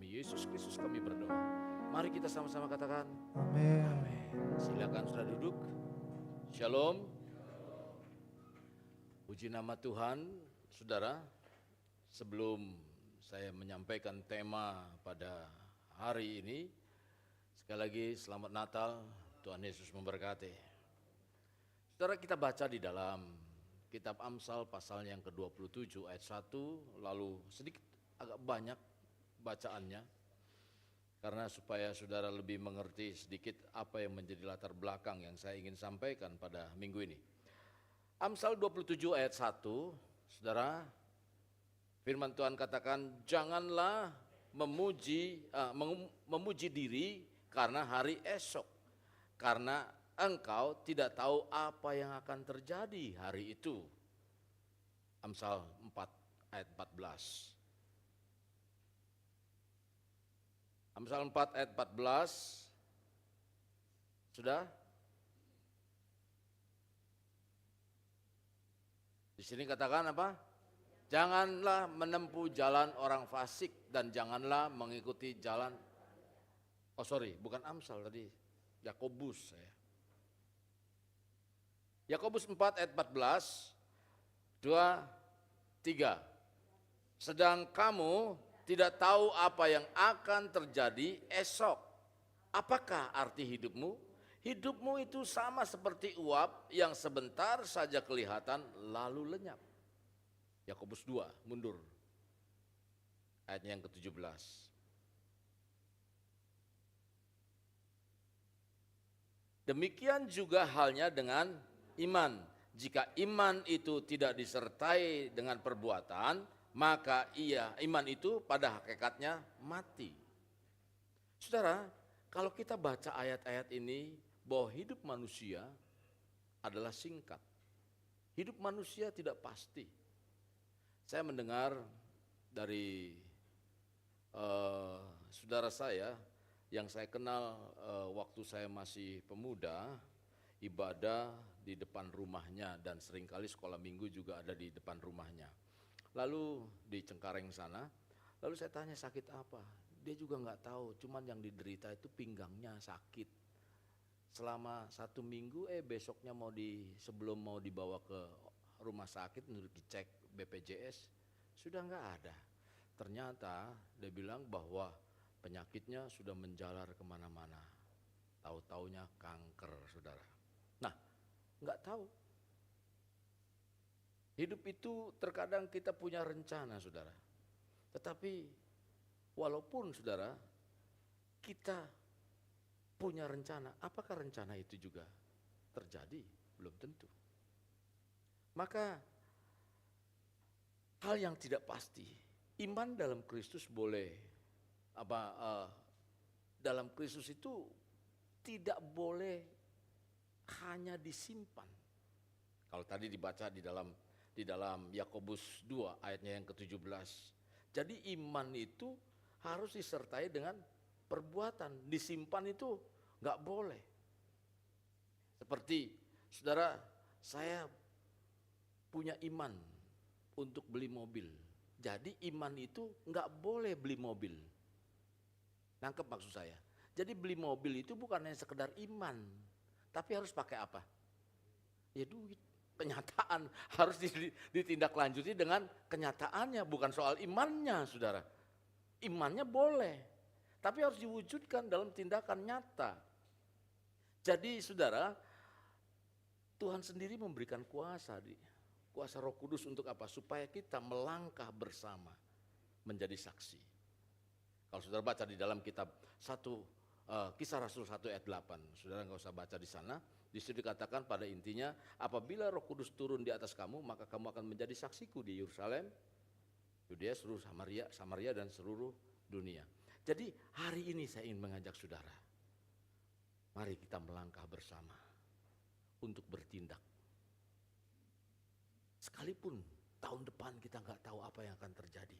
kami Yesus Kristus kami berdoa. Mari kita sama-sama katakan Amin. amin. Silakan sudah duduk. Shalom. Puji nama Tuhan, saudara. Sebelum saya menyampaikan tema pada hari ini, sekali lagi selamat Natal, Tuhan Yesus memberkati. Saudara, kita baca di dalam kitab Amsal pasal yang ke-27 ayat 1, lalu sedikit agak banyak bacaannya, karena supaya saudara lebih mengerti sedikit apa yang menjadi latar belakang yang saya ingin sampaikan pada minggu ini. Amsal 27 ayat 1, saudara, firman Tuhan katakan, janganlah memuji diri karena hari esok, karena engkau tidak tahu apa yang akan terjadi hari itu. Amsal 4 ayat 14. Amsal 4 ayat 14. Sudah? Di sini katakan apa? Janganlah menempuh jalan orang fasik dan janganlah mengikuti jalan. Bukan Amsal tadi. Yakobus saya. Yakobus 4 ayat 14. 2, 3. Sedang kamu tidak tahu apa yang akan terjadi esok. Apakah arti hidupmu? Hidupmu itu sama seperti uap yang sebentar saja kelihatan lalu lenyap. Yakobus 2, mundur. Ayatnya yang ke-17. Demikian juga halnya dengan iman. Jika iman itu tidak disertai dengan perbuatan, maka iman itu pada hakikatnya mati. Saudara, kalau kita baca ayat-ayat ini, bahwa hidup manusia adalah singkat. Hidup manusia tidak pasti. Saya mendengar dari saudara saya yang saya kenal waktu saya masih pemuda, ibadah di depan rumahnya dan seringkali sekolah minggu juga ada di depan rumahnya. Lalu di Cengkareng sana, lalu saya tanya sakit apa? Dia juga nggak tahu, cuman yang diderita itu pinggangnya sakit. Selama 1 minggu, besoknya sebelum mau dibawa ke rumah sakit untuk dicek BPJS, sudah nggak ada. Ternyata dia bilang bahwa penyakitnya sudah menjalar kemana-mana. Tahu-taunya kanker, saudara. Nah, nggak tahu. Hidup itu terkadang kita punya rencana, saudara. Tetapi walaupun saudara kita punya rencana, apakah rencana itu juga terjadi? Belum tentu. Maka hal yang tidak pasti, iman dalam Kristus dalam Kristus itu tidak boleh hanya disimpan. Kalau tadi dibaca di dalam Yakobus 2 ayatnya yang ke-17. Jadi iman itu harus disertai dengan perbuatan. Disimpan itu enggak boleh. Seperti saudara, saya punya iman untuk beli mobil. Jadi iman itu enggak boleh beli mobil. Nangkep maksud saya? Jadi beli mobil itu bukan hanya sekedar iman, tapi harus pakai apa? Ya duit. Kenyataan harus ditindaklanjuti dengan kenyataannya, bukan soal imannya, saudara. Imannya boleh, tapi harus diwujudkan dalam tindakan nyata. Jadi saudara, Tuhan sendiri memberikan kuasa Roh Kudus untuk apa? Supaya kita melangkah bersama menjadi saksi. Kalau saudara baca di dalam kitab Kisah Rasul 1 ayat 8, saudara nggak usah baca di sana. Di situ dikatakan pada intinya, apabila Roh Kudus turun di atas kamu, maka kamu akan menjadi saksiku di Yerusalem, Yudea, seluruh Samaria dan seluruh dunia. Jadi hari ini saya ingin mengajak saudara, mari kita melangkah bersama untuk bertindak. Sekalipun tahun depan kita nggak tahu apa yang akan terjadi.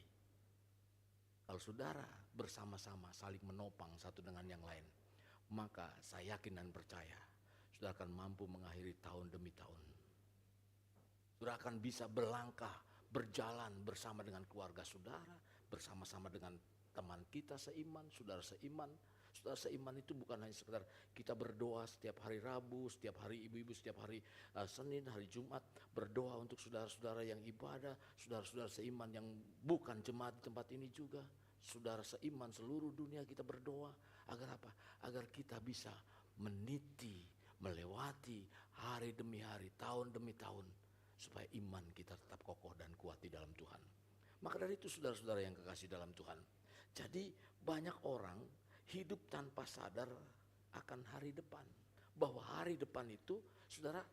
Kalau saudara bersama-sama saling menopang satu dengan yang lain, maka saya yakin dan percaya saudara akan mampu mengakhiri tahun demi tahun. Saudara akan bisa berlangkah, berjalan bersama dengan keluarga saudara, bersama-sama dengan teman kita seiman, saudara seiman. Saudara seiman itu bukan hanya sekedar kita berdoa setiap hari Rabu, setiap hari ibu-ibu, setiap hari Senin, hari Jumat. Berdoa untuk saudara-saudara yang ibadah, saudara-saudara seiman yang bukan jemaat di tempat ini juga. Saudara seiman seluruh dunia kita berdoa. Agar apa? Agar kita bisa meniti, melewati hari demi hari, tahun demi tahun. Supaya iman kita tetap kokoh dan kuat di dalam Tuhan. Maka dari itu saudara-saudara yang kekasih dalam Tuhan. Jadi banyak orang hidup tanpa sadar akan hari depan. Bahwa hari depan itu saudara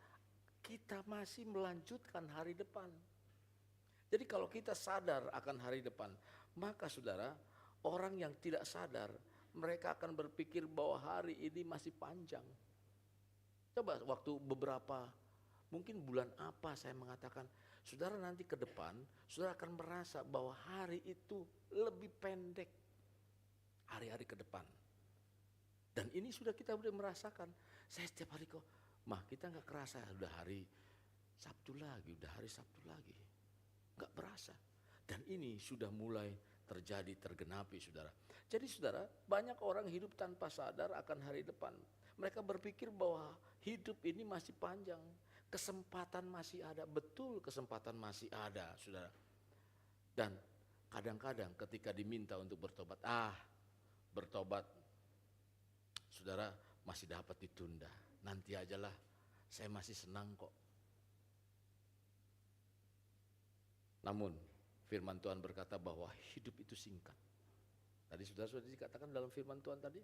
kita masih melanjutkan hari depan. Jadi kalau kita sadar akan hari depan, maka saudara orang yang tidak sadar mereka akan berpikir bahwa hari ini masih panjang. Coba waktu beberapa mungkin bulan apa saya mengatakan, saudara nanti ke depan, saudara akan merasa bahwa hari itu lebih pendek hari-hari ke depan. Dan ini sudah kita udah merasakan. Saya setiap hari kok, kita nggak kerasa udah hari Sabtu lagi, udah hari Sabtu lagi, nggak berasa. Dan ini sudah mulai terjadi, tergenapi, saudara. Jadi saudara, banyak orang hidup tanpa sadar akan hari depan. Mereka berpikir bahwa hidup ini masih panjang. Kesempatan masih ada, betul kesempatan masih ada, saudara. Dan kadang-kadang ketika diminta untuk bertobat, bertobat, saudara masih dapat ditunda. Nanti ajalah, saya masih senang kok. Namun firman Tuhan berkata bahwa hidup itu singkat. Tadi sudah dikatakan dalam firman Tuhan tadi,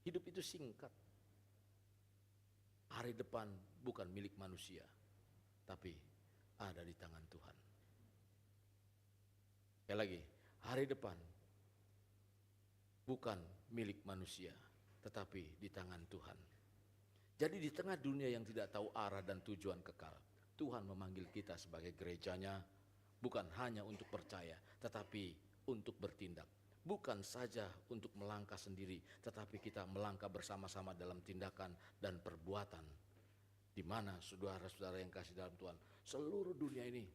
hidup itu singkat. Hari depan bukan milik manusia, tapi ada di tangan Tuhan. Sekali lagi, hari depan bukan milik manusia, tetapi di tangan Tuhan. Jadi di tengah dunia yang tidak tahu arah dan tujuan kekal, Tuhan memanggil kita sebagai gerejanya, bukan hanya untuk percaya, tetapi untuk bertindak. Bukan saja untuk melangkah sendiri, tetapi kita melangkah bersama-sama dalam tindakan dan perbuatan. Di mana saudara-saudara yang kasih dalam Tuhan, seluruh dunia ini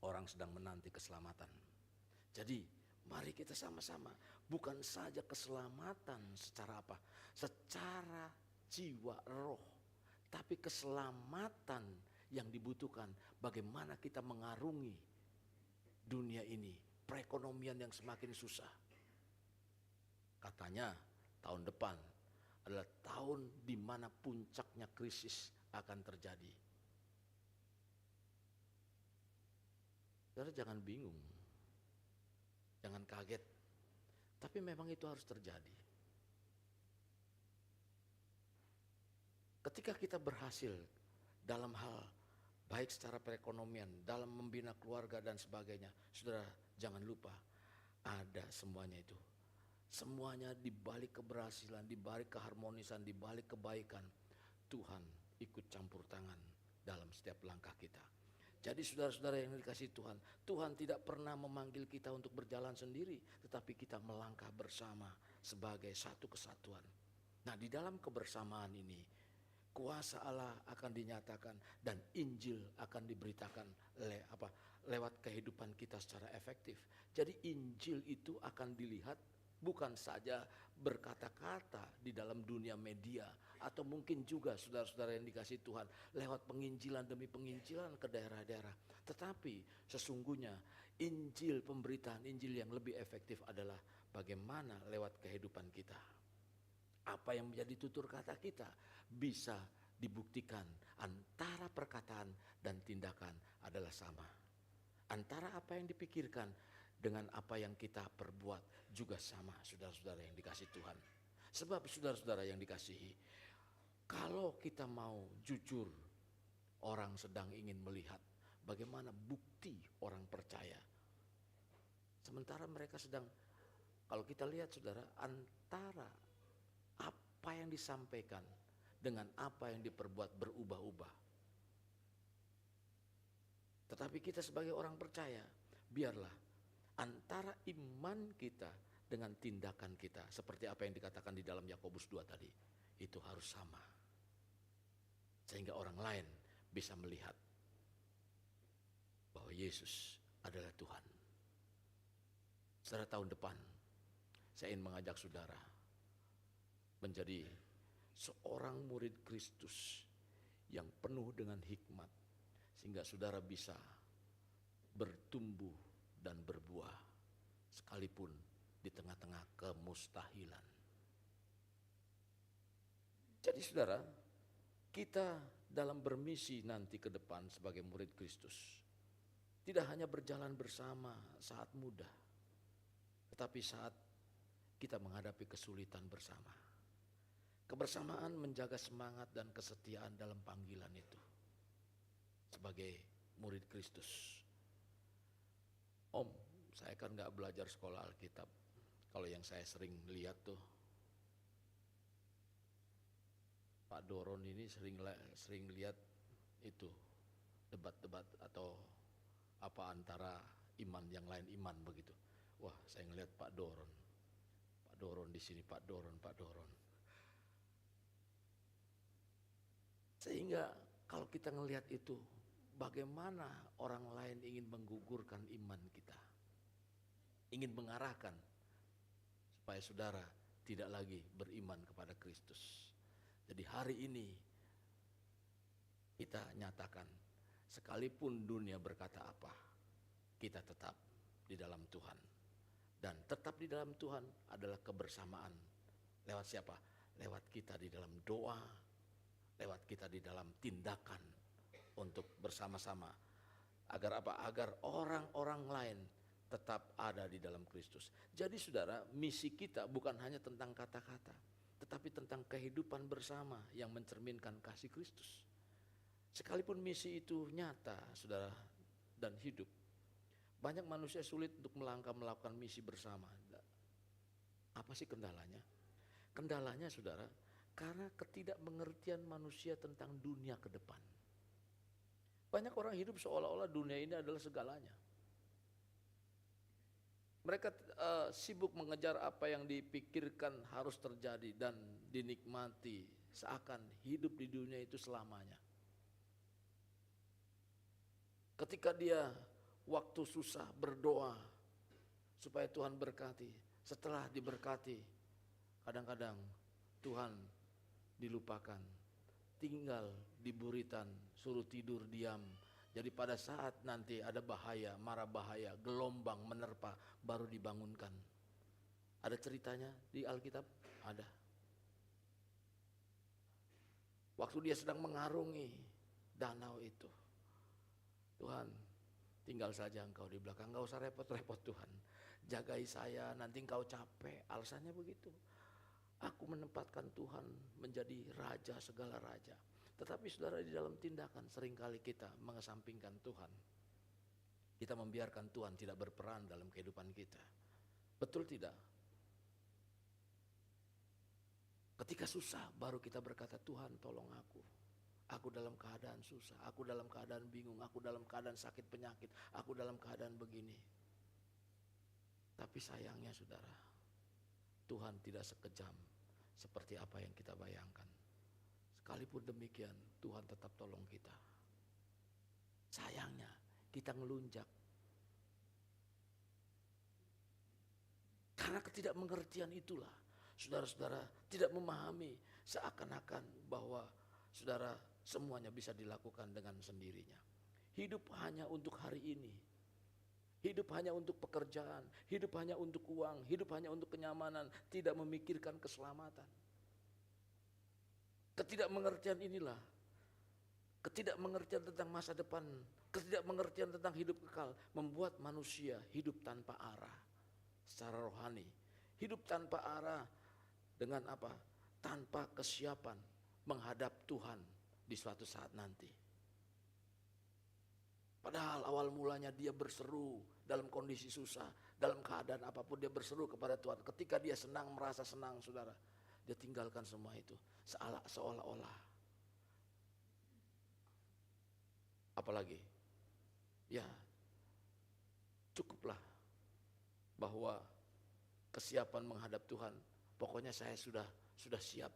orang sedang menanti keselamatan. Jadi mari kita sama-sama, bukan saja keselamatan secara apa? Secara jiwa, roh, tapi keselamatan yang dibutuhkan bagaimana kita mengarungi dunia ini, perekonomian yang semakin susah. Katanya tahun depan adalah tahun di mana puncaknya krisis akan terjadi. Saudara jangan bingung, jangan kaget, tapi memang itu harus terjadi. Ketika kita berhasil dalam hal baik secara perekonomian, dalam membina keluarga dan sebagainya, saudara jangan lupa ada semuanya itu. Semuanya di balik keberhasilan, di balik keharmonisan, di balik kebaikan, Tuhan ikut campur tangan dalam setiap langkah kita. Jadi saudara-saudara yang dikasihi Tuhan, Tuhan tidak pernah memanggil kita untuk berjalan sendiri, tetapi kita melangkah bersama sebagai satu kesatuan. Nah, di dalam kebersamaan ini, kuasa Allah akan dinyatakan dan Injil akan diberitakan lewat kehidupan kita secara efektif. Jadi Injil itu akan dilihat bukan saja berkata-kata di dalam dunia media, atau mungkin juga saudara-saudara yang dikasihi Tuhan lewat penginjilan demi penginjilan ke daerah-daerah. Tetapi sesungguhnya Injil, pemberitaan Injil yang lebih efektif adalah bagaimana lewat kehidupan kita. Apa yang menjadi tutur kata kita bisa dibuktikan antara perkataan dan tindakan adalah sama. Antara apa yang dipikirkan dengan apa yang kita perbuat juga sama, saudara-saudara yang dikasihi Tuhan. Sebab saudara-saudara yang dikasihi, kalau kita mau jujur, orang sedang ingin melihat bagaimana bukti orang percaya. Sementara mereka sedang, kalau kita lihat saudara, antara apa yang disampaikan dengan apa yang diperbuat berubah-ubah. Tetapi kita sebagai orang percaya, biarlah antara iman kita dengan tindakan kita, seperti apa yang dikatakan di dalam Yakobus 2 tadi, itu harus sama. Sehingga orang lain bisa melihat bahwa Yesus adalah Tuhan. Saudara, tahun depan saya ingin mengajak saudara menjadi seorang murid Kristus yang penuh dengan hikmat, sehingga saudara bisa bertumbuh dan berbuah sekalipun di tengah-tengah kemustahilan. Jadi saudara, kita dalam bermisi nanti ke depan sebagai murid Kristus tidak hanya berjalan bersama saat muda, tetapi saat kita menghadapi kesulitan bersama. Kebersamaan menjaga semangat dan kesetiaan dalam panggilan itu sebagai murid Kristus. Om, saya kan gak belajar sekolah Alkitab. Kalau yang saya sering lihat tuh, Pak Doron ini sering lihat itu debat-debat atau apa antara iman yang lain iman begitu. Wah, saya ngelihat Pak Doron di sini, Pak Doron. Sehingga kalau kita ngelihat itu, bagaimana orang lain ingin menggugurkan iman kita, ingin mengarahkan supaya saudara tidak lagi beriman kepada Kristus. Jadi hari ini kita nyatakan, sekalipun dunia berkata apa, kita tetap di dalam Tuhan. Dan tetap di dalam Tuhan adalah kebersamaan. Lewat siapa? Lewat kita di dalam doa, lewat kita di dalam tindakan untuk bersama-sama. Agar apa? Agar orang-orang lain tetap ada di dalam Kristus. Jadi saudara, misi kita bukan hanya tentang kata-kata, tetapi tentang kehidupan bersama yang mencerminkan kasih Kristus. Sekalipun misi itu nyata, saudara, dan hidup, banyak manusia sulit untuk melakukan misi bersama. Apa sih kendalanya? Kendalanya saudara, karena ketidakmengertian manusia tentang dunia ke depan. Banyak orang hidup seolah-olah dunia ini adalah segalanya. Mereka sibuk mengejar apa yang dipikirkan harus terjadi dan dinikmati, seakan hidup di dunia itu selamanya. Ketika dia waktu susah berdoa supaya Tuhan berkati, setelah diberkati kadang-kadang Tuhan dilupakan, tinggal di buritan, suruh tidur diam. Jadi pada saat nanti ada bahaya, mara bahaya, gelombang menerpa, baru dibangunkan. Ada ceritanya di Alkitab? Ada. Waktu dia sedang mengarungi danau itu, Tuhan, tinggal saja engkau di belakang, enggak usah repot-repot Tuhan. Jagai saya, nanti engkau capek. Alasannya begitu. Aku menempatkan Tuhan menjadi raja segala raja. Tetapi saudara, di dalam tindakan seringkali kita mengesampingkan Tuhan. Kita membiarkan Tuhan tidak berperan dalam kehidupan kita. Betul tidak? Ketika susah baru kita berkata, Tuhan tolong aku. Aku dalam keadaan susah, aku dalam keadaan bingung, aku dalam keadaan sakit penyakit, aku dalam keadaan begini. Tapi sayangnya saudara, Tuhan tidak sekejam seperti apa yang kita bayangkan. Sekalipun demikian, Tuhan tetap tolong kita. Sayangnya, kita ngelunjak. Karena ketidakmengertian itulah, saudara-saudara tidak memahami seakan-akan bahwa saudara semuanya bisa dilakukan dengan sendirinya. Hidup hanya untuk hari ini. Hidup hanya untuk pekerjaan, hidup hanya untuk uang, hidup hanya untuk kenyamanan, tidak memikirkan keselamatan. Ketidakmengertian inilah, ketidakmengertian tentang masa depan, ketidakmengertian tentang hidup kekal, membuat manusia hidup tanpa arah secara rohani. Hidup tanpa arah dengan apa? Tanpa kesiapan menghadap Tuhan di suatu saat nanti. Padahal awal mulanya dia berseru dalam kondisi susah, dalam keadaan apapun dia berseru kepada Tuhan. Ketika dia senang, merasa senang saudara, dia tinggalkan semua itu seolah-olah. Apalagi, ya cukuplah bahwa kesiapan menghadap Tuhan, pokoknya saya sudah siap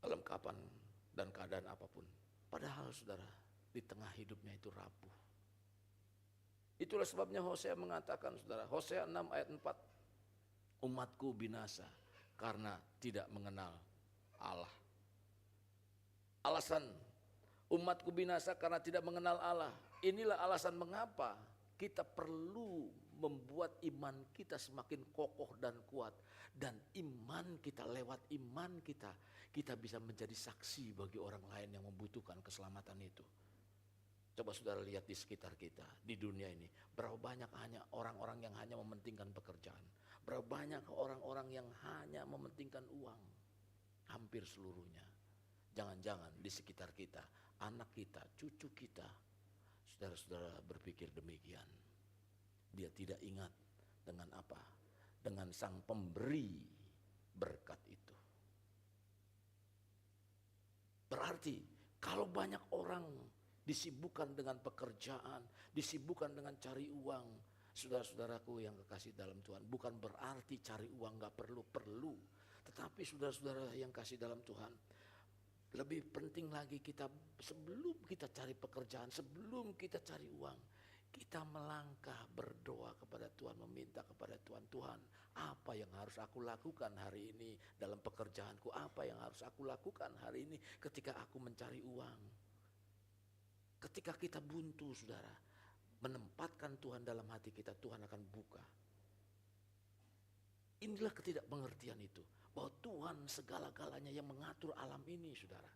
dalam kapan dan keadaan apapun. Padahal saudara, di tengah hidupnya itu rapuh. Itulah sebabnya Hosea mengatakan, saudara, Hosea 6 ayat 4, umatku binasa karena tidak mengenal Allah. Alasan umatku binasa karena tidak mengenal Allah. Inilah alasan mengapa kita perlu membuat iman kita semakin kokoh dan kuat. Dan iman kita, lewat iman kita, kita bisa menjadi saksi bagi orang lain yang membutuhkan keselamatan itu. Coba saudara lihat di sekitar kita, di dunia ini, berapa banyak hanya orang-orang yang hanya mementingkan pekerjaan. Berapa banyak orang-orang yang hanya mementingkan uang. Hampir seluruhnya. Jangan-jangan di sekitar kita, anak kita, cucu kita, saudara-saudara berpikir demikian. Dia tidak ingat dengan apa? Dengan sang pemberi berkat itu. Berarti kalau banyak orang disibukkan dengan pekerjaan, disibukkan dengan cari uang, saudara-saudaraku yang kekasih dalam Tuhan, bukan berarti cari uang gak perlu. Tetapi saudara-saudara yang kasih dalam Tuhan, lebih penting lagi kita sebelum kita cari pekerjaan, sebelum kita cari uang, kita melangkah berdoa kepada Tuhan, meminta kepada Tuhan, Tuhan apa yang harus aku lakukan hari ini dalam pekerjaanku, apa yang harus aku lakukan hari ini ketika aku mencari uang. Ketika kita buntu, saudara, menempatkan Tuhan dalam hati kita, Tuhan akan buka. Inilah ketidakpengertian itu, bahwa Tuhan segala-galanya yang mengatur alam ini, saudara.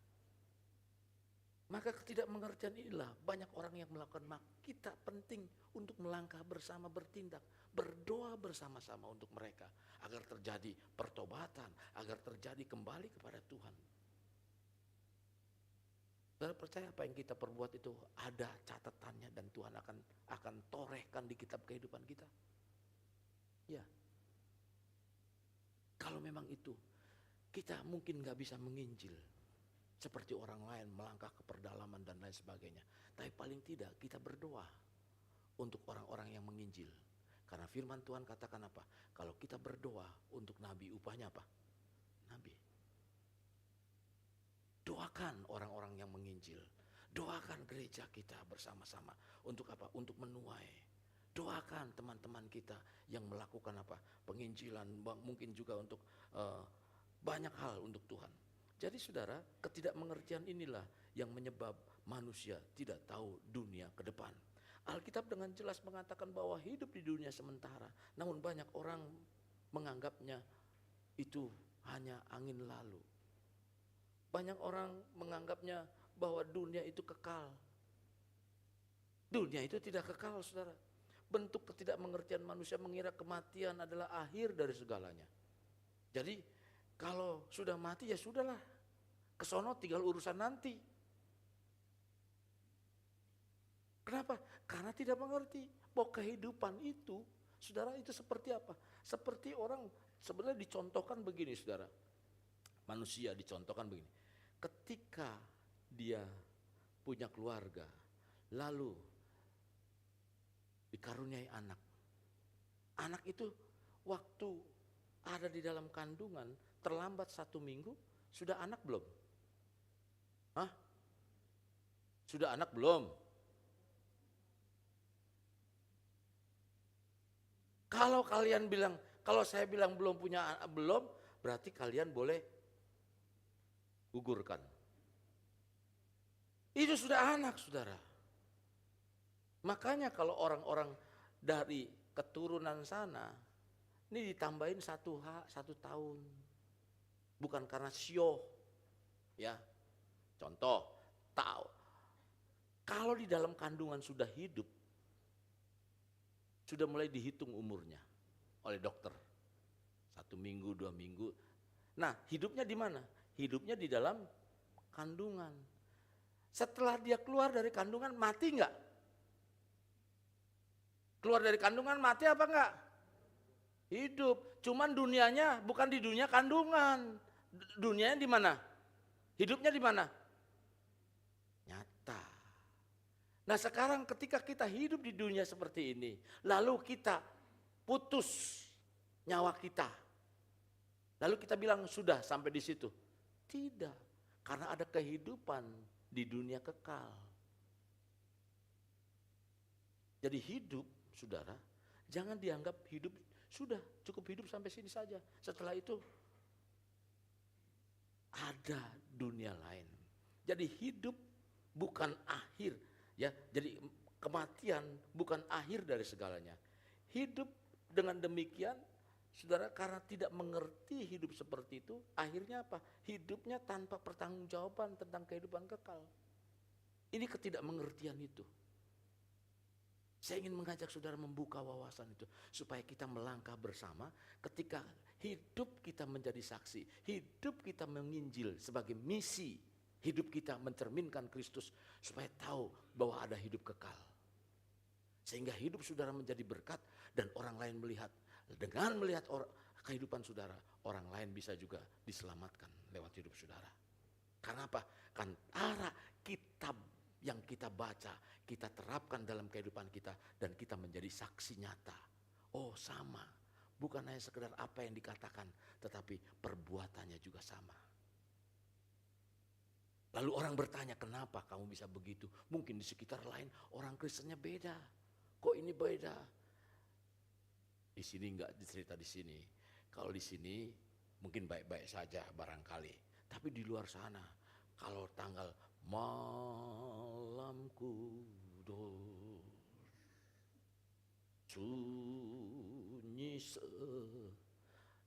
Maka ketidakpengertian inilah banyak orang yang melakukan. Kita penting untuk melangkah bersama, bertindak, berdoa bersama-sama untuk mereka, agar terjadi pertobatan, agar terjadi kembali kepada Tuhan. Saudara percaya apa yang kita perbuat itu ada catatannya dan Tuhan akan torehkan di kitab kehidupan kita? Ya. Kalau memang itu, kita mungkin gak bisa menginjil seperti orang lain, melangkah ke perdalaman dan lain sebagainya. Tapi paling tidak kita berdoa untuk orang-orang yang menginjil. Karena firman Tuhan katakan apa? Kalau kita berdoa untuk nabi, upahnya apa? Nabi. Doakan orang-orang yang menginjil. Doakan gereja kita bersama-sama. Untuk apa? Untuk menuai. Doakan teman-teman kita yang melakukan apa? Penginjilan, mungkin juga untuk banyak hal untuk Tuhan. Jadi saudara, ketidakmengertian inilah yang menyebab manusia tidak tahu dunia ke depan. Alkitab dengan jelas mengatakan bahwa hidup di dunia sementara. Namun banyak orang menganggapnya itu hanya angin lalu. Banyak orang menganggapnya bahwa dunia itu kekal. Dunia itu tidak kekal, saudara. Bentuk ketidakmengertian manusia mengira kematian adalah akhir dari segalanya. Jadi kalau sudah mati ya sudahlah. Kesono tinggal urusan nanti. Kenapa? Karena tidak mengerti bahwa kehidupan itu, saudara, itu seperti apa? Seperti orang sebenarnya dicontohkan begini, saudara. Manusia dicontohkan begini. Ketika dia punya keluarga, lalu dikaruniai anak. Anak itu waktu ada di dalam kandungan, terlambat 1 minggu, sudah anak belum? Hah? Sudah anak belum? Kalau kalian bilang, kalau saya bilang belum punya anak, belum, berarti kalian boleh gugurkan. Itu sudah anak, saudara. Makanya kalau orang-orang dari keturunan sana, ini ditambahin 1 tahun. Bukan karena sio. Ya. Contoh, tahu. Kalau di dalam kandungan sudah hidup, sudah mulai dihitung umurnya oleh dokter. 1 minggu, 2 minggu. Nah, hidupnya di mana? Hidupnya di dalam kandungan. Setelah dia keluar dari kandungan, mati enggak? Keluar dari kandungan mati apa enggak? Hidup. Cuman dunianya bukan di dunia kandungan. Dunianya di mana? Hidupnya di mana? Nyata. Nah sekarang ketika kita hidup di dunia seperti ini, lalu kita putus nyawa kita. Lalu kita bilang sudah sampai di situ. Tidak, karena ada kehidupan di dunia kekal. Jadi hidup, saudara, jangan dianggap hidup sudah cukup hidup sampai sini saja. Setelah itu ada dunia lain. Jadi hidup bukan akhir, ya. Jadi kematian bukan akhir dari segalanya. Hidup dengan demikian, saudara, karena tidak mengerti hidup seperti itu, akhirnya apa? Hidupnya tanpa pertanggungjawaban tentang kehidupan kekal. Ini ketidakmengertian itu. Saya ingin mengajak saudara membuka wawasan itu, supaya kita melangkah bersama ketika hidup kita menjadi saksi, hidup kita menginjil sebagai misi, hidup kita mencerminkan Kristus, supaya tahu bahwa ada hidup kekal. Sehingga hidup saudara menjadi berkat dan orang lain melihat. Dengan melihat kehidupan saudara, orang lain bisa juga diselamatkan lewat hidup saudara. Karena apa? Antara kitab yang kita baca, kita terapkan dalam kehidupan kita, dan kita menjadi saksi nyata. Oh sama, bukan hanya sekedar apa yang dikatakan, tetapi perbuatannya juga sama. Lalu orang bertanya, kenapa kamu bisa begitu? Mungkin di sekitar lain orang Kristennya beda. Kok ini beda? Di sini enggak dicerita di sini. Kalau di sini mungkin baik-baik saja barangkali. Tapi di luar sana, kalau tanggal malam kudus, sunyi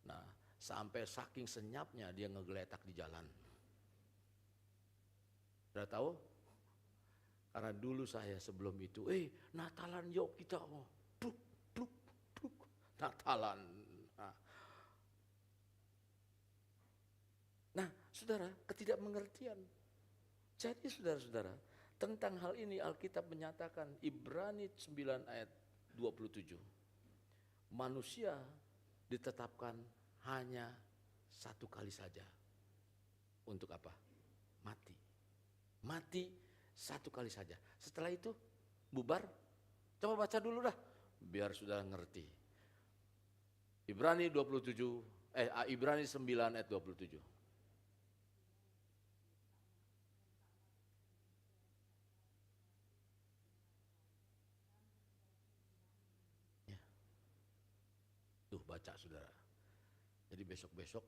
nah, sampai saking senyapnya dia ngegeletak di jalan. Sudah tahu? Karena dulu saya sebelum itu, Natalan yuk kita, bruk, bruk, bruk, Natalan. Nah, saudara, ketidakmengertian. Jadi saudara-saudara, tentang hal ini Alkitab menyatakan, Ibrani 9 ayat 27. Manusia ditetapkan hanya satu kali saja. Untuk apa? Mati. Mati satu kali saja. Setelah itu bubar. Coba baca dulu dah, biar saudara ngerti. Ibrani 9 ayat 27. Ya. Tuh baca saudara. Jadi besok-besok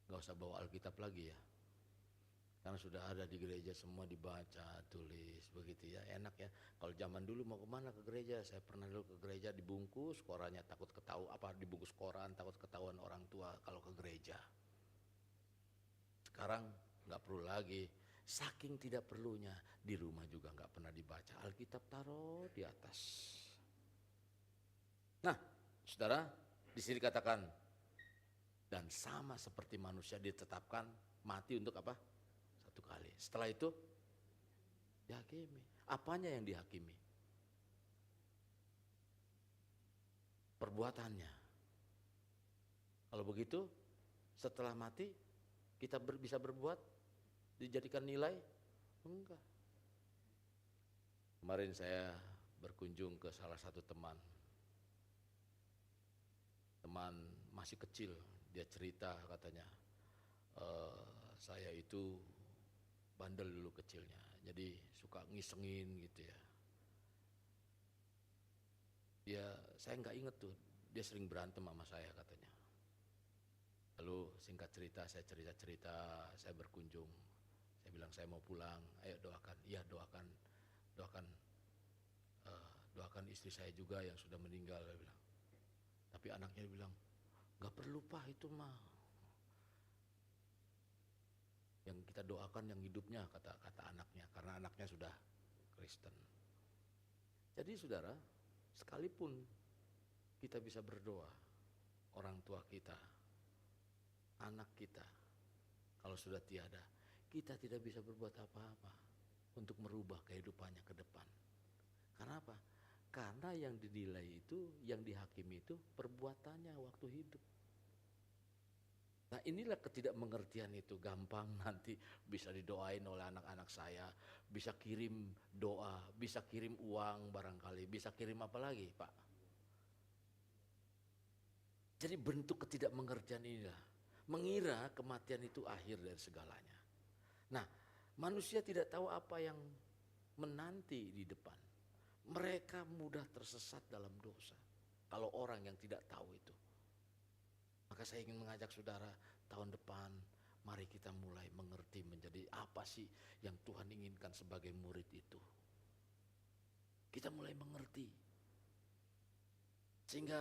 gak usah bawa Alkitab lagi ya. Karena sudah ada di gereja semua dibaca, tulis, begitu ya, enak ya. Kalau zaman dulu mau kemana ke gereja, saya pernah dulu ke gereja dibungkus korannya, takut ketahuan, dibungkus koran, takut ketahuan orang tua kalau ke gereja. Sekarang nggak perlu lagi, saking tidak perlunya, di rumah juga nggak pernah dibaca, Alkitab taruh di atas. Nah, saudara, di sini katakan, dan sama seperti manusia ditetapkan mati untuk apa? Satu kali. Setelah itu dihakimi. Apanya yang dihakimi? Perbuatannya. Kalau begitu, setelah mati kita bisa berbuat, dijadikan nilai? Enggak. Kemarin saya berkunjung ke salah satu teman masih kecil, dia cerita katanya, saya itu bandel dulu kecilnya, jadi suka ngisengin gitu ya. Saya nggak inget tuh, dia sering berantem sama saya katanya. Lalu singkat cerita, saya berkunjung, saya bilang saya mau pulang, ayo doakan, iya doakan istri saya juga yang sudah meninggal, dia bilang. Tapi anaknya bilang, nggak perlu Pak, itu mah yang kita doakan yang hidupnya, kata anaknya, karena anaknya sudah Kristen. Jadi saudara, sekalipun kita bisa berdoa, orang tua kita, anak kita, kalau sudah tiada, kita tidak bisa berbuat apa-apa untuk merubah kehidupannya ke depan. Karena apa? Karena yang dinilai itu, yang dihakimi itu perbuatannya waktu hidup. Nah inilah ketidakmengertian itu, gampang nanti bisa didoain oleh anak-anak saya, bisa kirim doa, bisa kirim uang barangkali, bisa kirim apa lagi Pak? Jadi bentuk ketidakmengertian inilah, mengira kematian itu akhir dari segalanya. Nah manusia tidak tahu apa yang menanti di depan. Mereka mudah tersesat dalam dosa. Kalau orang yang tidak tahu itu. Maka saya ingin mengajak saudara, tahun depan mari kita mulai mengerti menjadi apa sih yang Tuhan inginkan sebagai murid itu. Kita mulai mengerti. Sehingga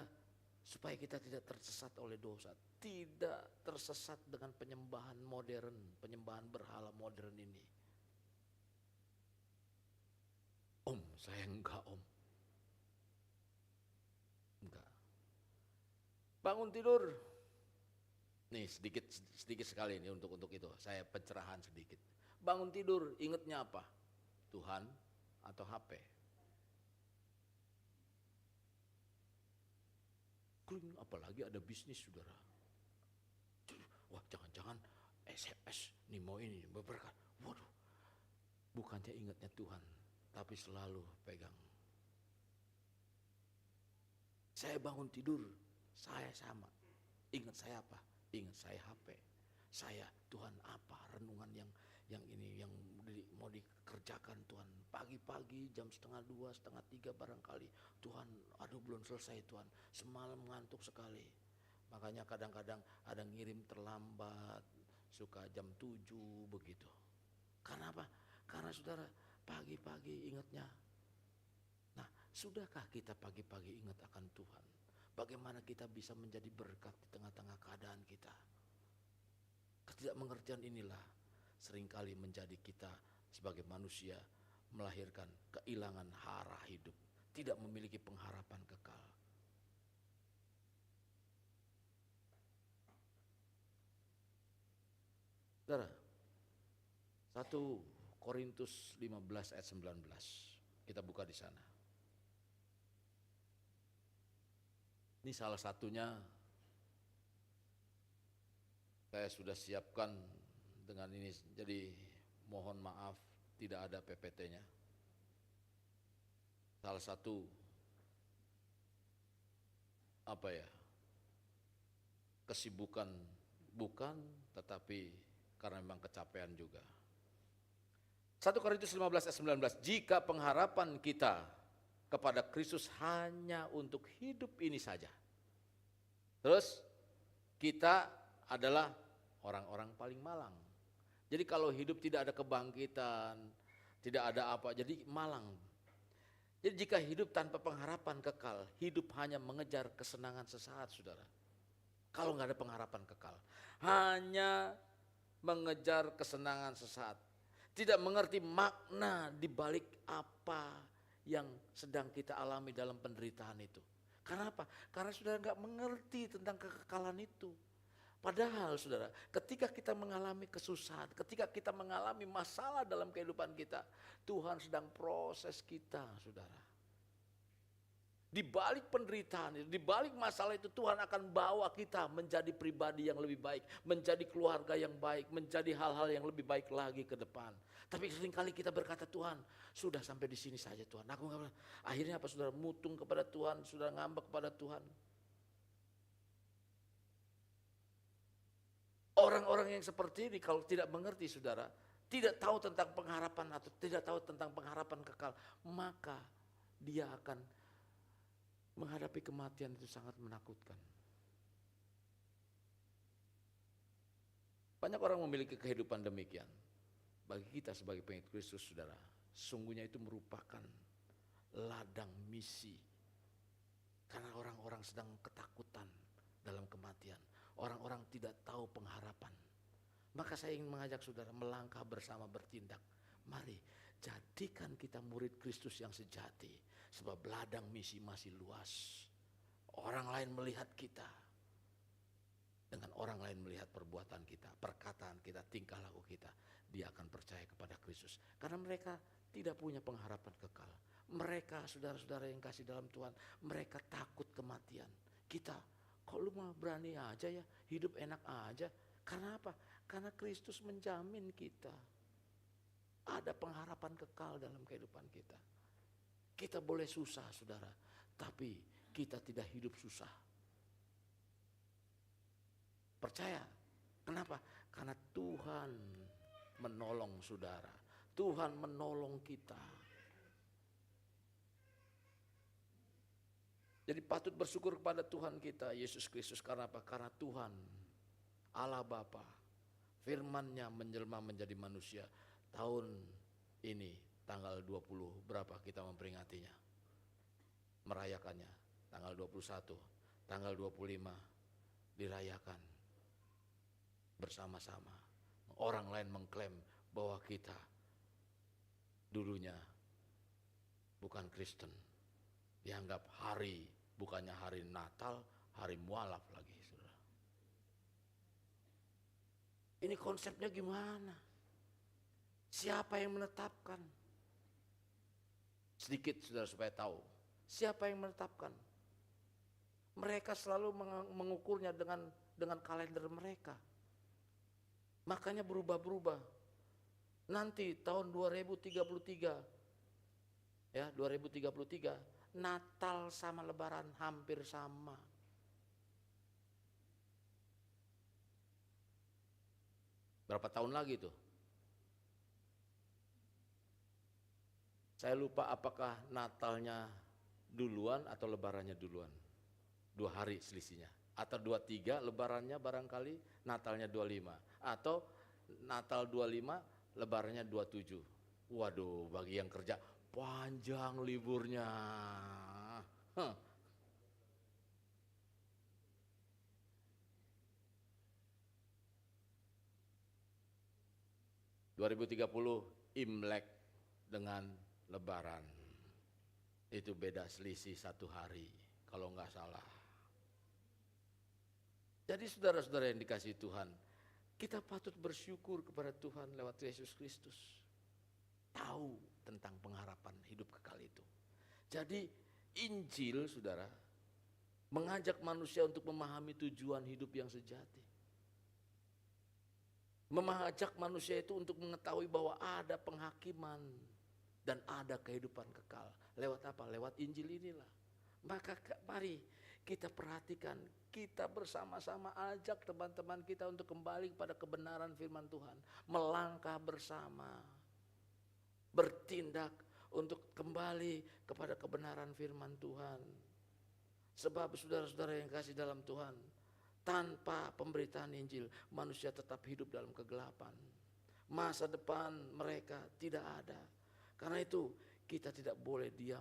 supaya kita tidak tersesat oleh dosa. Tidak tersesat dengan penyembahan modern, penyembahan berhala modern ini. Om, saya enggak om. Enggak. Bangun tidur. Nih sedikit sekali ini untuk itu. Saya pencerahan sedikit. Bangun tidur, ingatnya apa? Tuhan atau HP? Apalagi ada bisnis, saudara. Wah, jangan-jangan SMS nih mau ini berberkat. Waduh, bukannya ingatnya Tuhan, tapi selalu pegang. Saya bangun tidur, saya sama. Ingat saya apa? Ingat saya HP. Saya Tuhan apa? Renungan yang ini yang mau dikerjakan Tuhan. Pagi-pagi jam 1:30, 2:30 barangkali. Tuhan, aduh belum selesai Tuhan. Semalam ngantuk sekali. Makanya kadang-kadang ada ngirim terlambat. Suka jam 7 begitu. Karena apa? Karena saudara pagi-pagi ingatnya. Nah, sudahkah kita pagi-pagi ingat akan Tuhan? Bagaimana kita bisa menjadi berkat di tengah-tengah keadaan kita? Ketidakmengertian inilah seringkali menjadi kita sebagai manusia melahirkan kehilangan arah hidup, tidak memiliki pengharapan kekal. Saudara, 1 Korintus 15 ayat 19. Kita buka di sana. Ini salah satunya saya sudah siapkan dengan ini, jadi mohon maaf tidak ada PPT-nya. Salah satu kesibukan bukan, tetapi karena memang kecapean juga. 1 Korintus 15 ayat 19, jika pengharapan kita kepada Kristus hanya untuk hidup ini saja. Terus kita adalah orang-orang paling malang. Jadi kalau hidup tidak ada kebangkitan, tidak ada apa, jadi malang. Jadi jika hidup tanpa pengharapan kekal, hidup hanya mengejar kesenangan sesaat, saudara. Kalau nggak ada pengharapan kekal, hanya mengejar kesenangan sesaat. Tidak mengerti makna di balik apa yang sedang kita alami dalam penderitaan itu. Karena apa? Karena saudara nggak mengerti tentang kekekalan itu. Padahal saudara, ketika kita mengalami kesusahan, ketika kita mengalami masalah dalam kehidupan kita, Tuhan sedang proses kita, saudara. Di balik penderitaan itu, di balik masalah itu, Tuhan akan bawa kita menjadi pribadi yang lebih baik, menjadi keluarga yang baik, menjadi hal-hal yang lebih baik lagi ke depan. Tapi seringkali kita berkata, Tuhan, sudah sampai di sini saja Tuhan. Aku nggak. Akhirnya apa, saudara? Mutung kepada Tuhan, sudah ngambek kepada Tuhan. Orang-orang yang seperti ini kalau tidak mengerti, saudara, tidak tahu tentang pengharapan atau tidak tahu tentang pengharapan kekal, maka dia akan menghadapi kematian itu sangat menakutkan. Banyak orang memiliki kehidupan demikian. Bagi kita sebagai pengikut Kristus, saudara, sungguhnya itu merupakan ladang misi. Karena orang-orang sedang ketakutan dalam kematian. Orang-orang tidak tahu pengharapan. Maka saya ingin mengajak saudara melangkah bersama bertindak. Mari jadikan kita murid Kristus yang sejati. Sebab ladang misi masih luas. Orang lain melihat kita. Dengan orang lain melihat perbuatan kita, perkataan kita, tingkah laku kita. Dia akan percaya kepada Kristus. Karena mereka tidak punya pengharapan kekal. Mereka saudara-saudara yang kasih dalam Tuhan, mereka takut kematian. Kita, kok lu mah berani aja ya, hidup enak aja. Karena apa? Karena Kristus menjamin kita. Ada pengharapan kekal dalam kehidupan kita. Kita boleh susah, saudara, tapi kita tidak hidup susah. Percaya. Kenapa? Karena Tuhan menolong saudara. Tuhan menolong kita. Jadi patut bersyukur kepada Tuhan kita, Yesus Kristus. Karena apa? Karena Tuhan, Allah Bapa, firman-Nya menjelma menjadi manusia. Tahun ini, tanggal 20, berapa kita memperingatinya? Merayakannya. Tanggal 21, tanggal 25, dirayakan bersama-sama. Orang lain mengklaim bahwa kita dulunya bukan Kristen. Dianggap hari, bukannya hari Natal, hari mualaf lagi, saudara. Ini konsepnya gimana? Siapa yang menetapkan? Sedikit saudara supaya tahu. Siapa yang menetapkan? Mereka selalu mengukurnya dengan kalender mereka. Makanya berubah-berubah. Nanti tahun 2033, ya 2033, Natal sama Lebaran hampir sama. Berapa tahun lagi tuh? Saya lupa apakah Natalnya duluan atau Lebarannya duluan. 2 hari selisihnya. Atau 23 Lebarannya barangkali, Natalnya 25. Atau Natal 25, Lebarannya 27. Waduh, bagi yang kerja panjang liburnya. 2030 Imlek dengan Lebaran. Itu beda selisih 1 hari kalau nggak salah. Jadi saudara-saudara yang dikasihi Tuhan, kita patut bersyukur kepada Tuhan lewat Yesus Kristus. Tahu tentang pengharapan hidup kekal itu. Jadi Injil, saudara, mengajak manusia untuk memahami tujuan hidup yang sejati. Mengajak manusia itu untuk mengetahui bahwa ada penghakiman dan ada kehidupan kekal. Lewat apa? Lewat Injil inilah. Maka mari kita perhatikan, kita bersama-sama ajak teman-teman kita untuk kembali kepada kebenaran firman Tuhan. Melangkah bersama, bertindak untuk kembali kepada kebenaran firman Tuhan. Sebab saudara-saudara yang kasih dalam Tuhan, tanpa pemberitaan Injil, manusia tetap hidup dalam kegelapan. Masa depan mereka tidak ada. Karena itu kita tidak boleh diam.